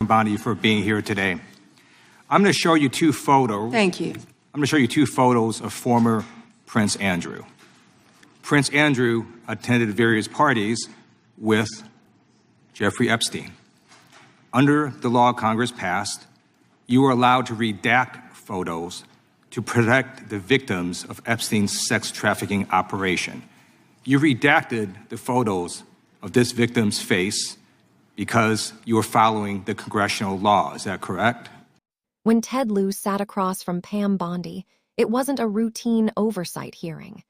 Bondi for being here today. I'm going to show you two photos. Thank you. I'm going to show you two photos of former Prince Andrew. Prince Andrew attended various parties with Jeffrey Epstein. Under the law Congress passed, you were allowed to redact photos to protect the victims of Epstein's sex trafficking operation. You redacted the photos of this victim's face because you were following the congressional law. Is that correct? When Ted Lieu sat across from Pam Bondi, it wasn't a routine oversight hearing.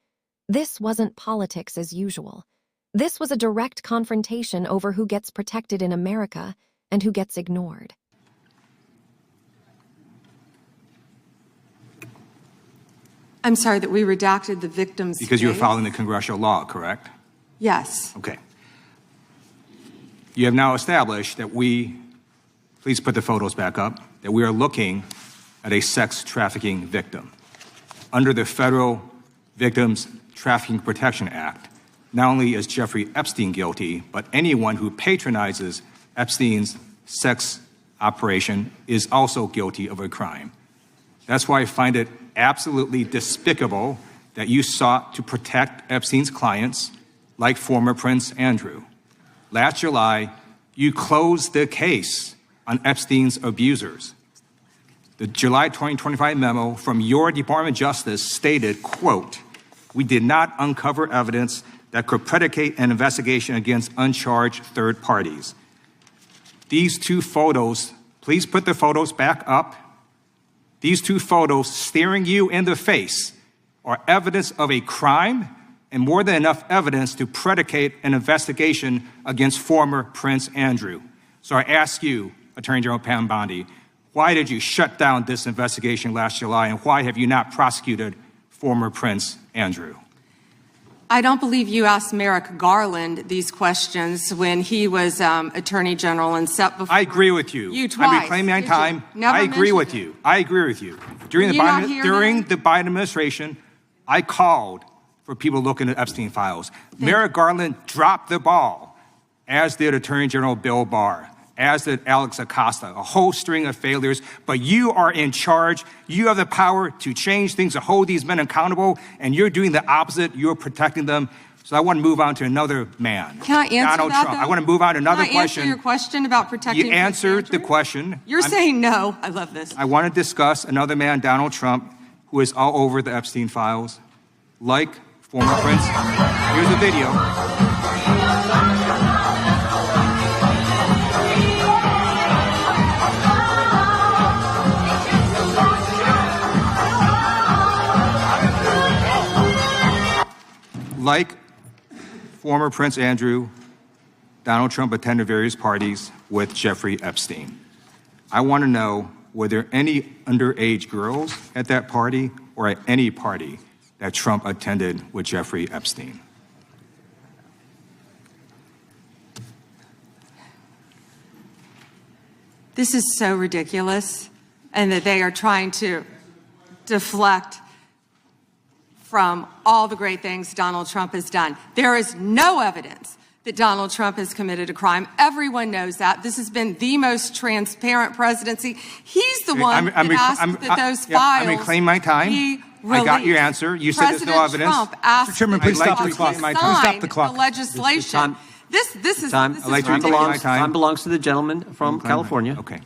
This wasn't politics as usual. This was a direct confrontation over who gets protected in America and who gets ignored. I'm sorry that we redacted the victim's Because you were face. following the congressional law, correct? Yes. Okay. You have now established that please put the photos back up, that we are looking at a sex trafficking victim. Under the Federal Victims Trafficking Protection Act, not only is Jeffrey Epstein guilty, but anyone who patronizes Epstein's sex operation is also guilty of a crime. That's why I find it absolutely despicable that you sought to protect Epstein's clients like former Prince Andrew. Last July, you closed the case on Epstein's abusers. The July 2025 memo from your Department of Justice stated, quote, "We did not uncover evidence that could predicate an investigation against uncharged third parties." These two photos, please put the photos back up. These two photos staring you in the face are evidence of a crime and more than enough evidence to predicate an investigation against former Prince Andrew. So I ask you, Attorney General Pam Bondi, why did you shut down this investigation last July, and why have you not prosecuted former Prince Andrew? I don't believe you asked Merrick Garland these questions when he was Attorney General and set before. I agree with you. You twice. I'm reclaiming my time. I agree with you. I agree with you. During the Biden administration, I called for people looking at Epstein files. Merrick Garland dropped the ball, as did Attorney General Bill Barr, as did Alex Acosta, a whole string of failures. But you are in charge. You have the power to change things, to hold these men accountable, and you're doing the opposite. You're protecting them. So I want to move on to another man. Can I answer Donald that, Trump. though? I want to move on to another question. Can I answer your question about protecting You answered the question. You're saying no. I love this. I want to discuss another man, Donald Trump, who is all over the Epstein files, like former Prince. Here's a video. Like former Prince Andrew, Donald Trump attended various parties with Jeffrey Epstein. I want to know, were there any underage girls at that party or at any party that Trump attended with Jeffrey Epstein? This is so ridiculous, and that they are trying to deflect from all the great things Donald Trump has done. There is no evidence that Donald Trump has committed a crime. Everyone knows that. This has been the most transparent presidency. He's the one that asked that those files. I'm reclaiming my time. I got your answer. You said there's no evidence. Trump asked Mr. Chairman, please stop the clock. Stop the clock. The legislation. This is I'd like to reclaim my Time belongs to the gentleman from California. Okay.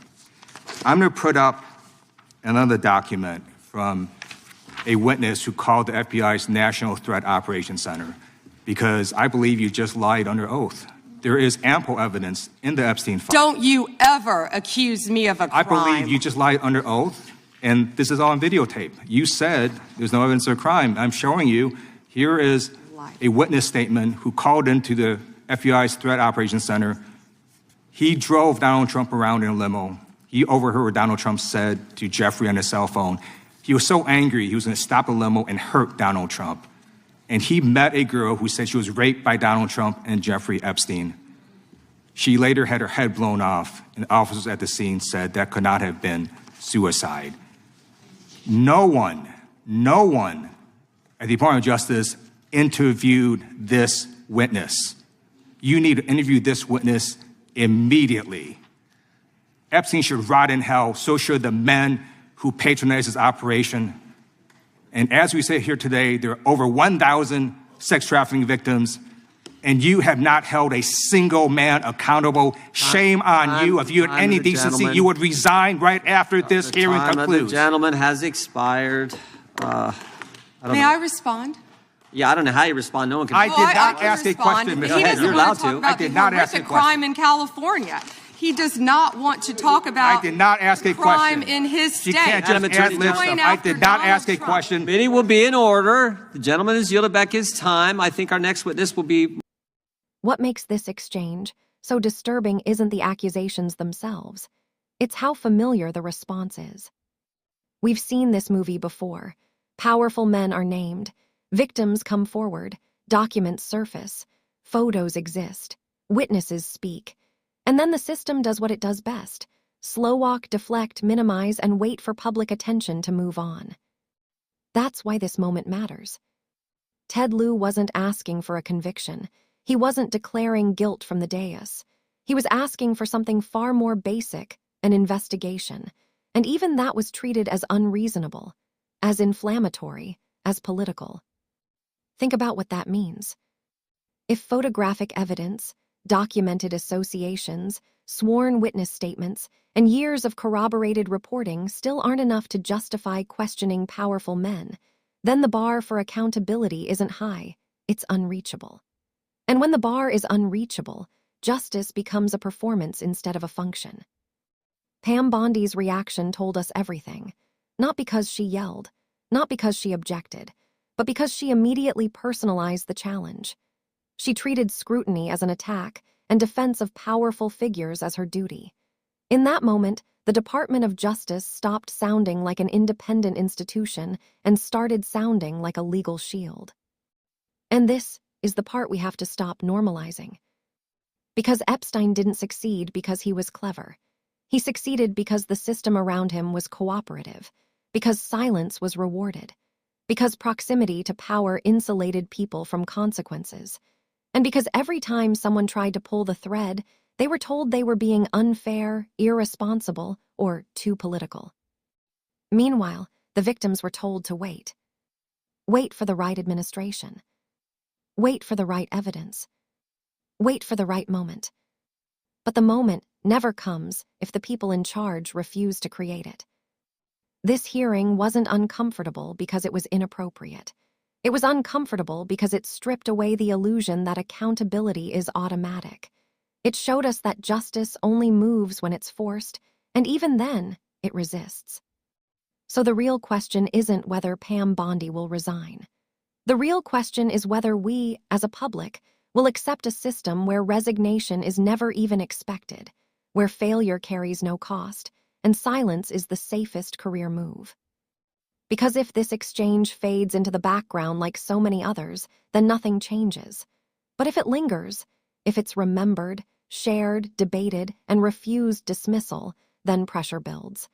I'm going to put up another document from a witness who called the FBI's National Threat Operations Center, because I believe you just lied under oath. There is ample evidence in the Epstein file. Don't you ever accuse me of a crime. I believe you just lied under oath, and this is all on videotape. You said there's no evidence of a crime. I'm showing you. Here is a witness statement who called into the FBI's Threat Operations Center. He drove Donald Trump around in a limo. He overheard what Donald Trump said to Jeffrey on his cell phone. He was so angry, he was going to stop the limo and hurt Donald Trump. And he met a girl who said she was raped by Donald Trump and Jeffrey Epstein. She later had her head blown off, and officers at the scene said that could not have been suicide. No one at the Department of Justice interviewed this witness. You need to interview this witness immediately. Epstein should rot in hell. So should the men who patronized his operation. And as we sit here today, there are over 1,000 sex trafficking victims, and you have not held a single man accountable. Shame on you. If you had any decency, you would resign right after this hearing concludes. The gentleman has expired. May I respond? Yeah, I don't know how you respond. No one can. I did not ask a question, He Mr. doesn't You're want allowed to talk to. about I did the not ask a horrific question. crime in California. He does not want to talk about I did not ask a crime question. in his She state. can't just Madam ad Attorney lib General. stuff. I did not ask a question. Meeting will be in order. The gentleman has yielded back his time. I think our next witness will be. What makes this exchange so disturbing isn't the accusations themselves. It's how familiar the response is. We've seen this movie before. Powerful men are named. Victims come forward. Documents surface. Photos exist. Witnesses speak. And then the system does what it does best. Slow walk, deflect, minimize, and wait for public attention to move on. That's why this moment matters. Ted Lieu wasn't asking for a conviction. He wasn't declaring guilt from the dais. He was asking for something far more basic, an investigation. And even that was treated as unreasonable, as inflammatory, as political. Think about what that means. If photographic evidence, documented associations, sworn witness statements, and years of corroborated reporting still aren't enough to justify questioning powerful men, then the bar for accountability isn't high, it's unreachable. And when the bar is unreachable, justice becomes a performance instead of a function. Pam Bondi's reaction told us everything, not because she yelled, not because she objected, but because she immediately personalized the challenge. She treated scrutiny as an attack and defense of powerful figures as her duty. In that moment, the Department of Justice stopped sounding like an independent institution and started sounding like a legal shield. And this is the part we have to stop normalizing. Because Epstein didn't succeed because he was clever. He succeeded because the system around him was cooperative, because silence was rewarded, because proximity to power insulated people from consequences, and because every time someone tried to pull the thread, they were told they were being unfair, irresponsible, or too political. Meanwhile, the victims were told to wait. Wait for the right administration. Wait for the right evidence. Wait for the right moment. But the moment never comes if the people in charge refuse to create it. This hearing wasn't uncomfortable because it was inappropriate. It was uncomfortable because it stripped away the illusion that accountability is automatic. It showed us that justice only moves when it's forced, and even then, it resists. So the real question isn't whether Pam Bondi will resign. The real question is whether we, as a public, will accept a system where resignation is never even expected, where failure carries no cost, and silence is the safest career move. Because if this exchange fades into the background like so many others, then nothing changes. But if it lingers, if it's remembered, shared, debated, and refused dismissal, then pressure builds.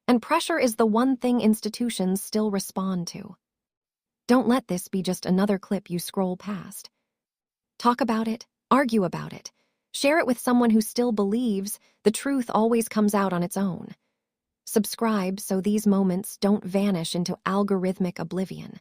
And pressure is the one thing institutions still respond to. Don't let this be just another clip you scroll past. Talk about it, argue about it, share it with someone who still believes the truth always comes out on its own. Subscribe so these moments don't vanish into algorithmic oblivion.